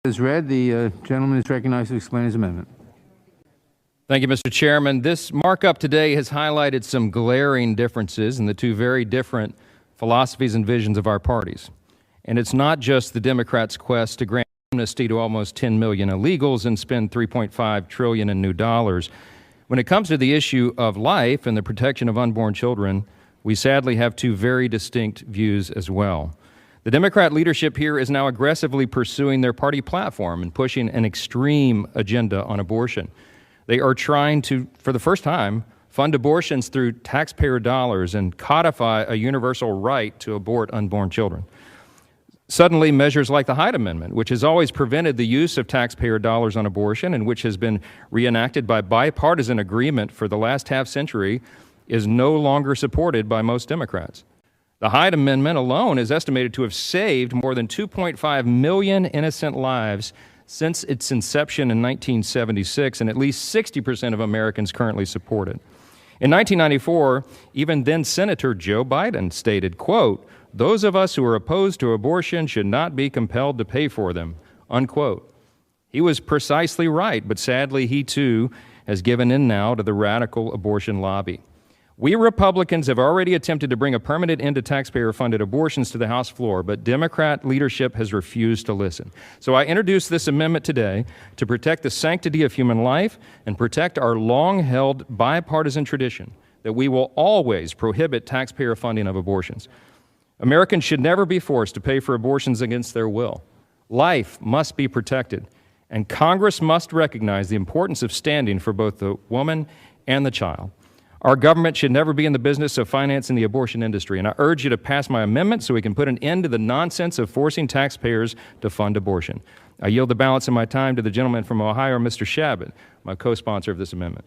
Is read. The gentleman is recognized to explain his amendment. Thank you, Mr. Chairman. This markup today has highlighted some glaring differences in the two very different philosophies and visions of our parties. And it's not just the Democrats' quest to grant amnesty to almost 10 million illegals and spend $3.5 trillion in new dollars. When it comes to the issue of life and the protection of unborn children, we sadly have two very distinct views as well. The Democrat leadership here is now aggressively pursuing their party platform and pushing an extreme agenda on abortion. They are trying to, for the first time, fund abortions through taxpayer dollars and codify a universal right to abort unborn children. Suddenly, measures like the Hyde Amendment, which has always prevented the use of taxpayer dollars on abortion and which has been reenacted by bipartisan agreement for the last half-century, is no longer supported by most Democrats. The Hyde Amendment alone is estimated to have saved more than 2.5 million innocent lives since its inception in 1976, and at least 60% of Americans currently support it. In 1994, even then Senator Joe Biden stated, quote, "Those of us who are opposed to abortion should not be compelled to pay for them," unquote. He was precisely right, but sadly he too has given in now to the radical abortion lobby. We Republicans have already attempted to bring a permanent end to taxpayer-funded abortions to the House floor, but Democrat leadership has refused to listen. So I introduced this amendment today to protect the sanctity of human life and protect our long-held bipartisan tradition that we will always prohibit taxpayer funding of abortions. Americans should never be forced to pay for abortions against their will. Life must be protected, and Congress must recognize the importance of standing for both the woman and the child. Our government should never be in the business of financing the abortion industry, and I urge you to pass my amendment so we can put an end to the nonsense of forcing taxpayers to fund abortion. I yield the balance of my time to the gentleman from Ohio, Mr. Shabbat, my co-sponsor of this amendment.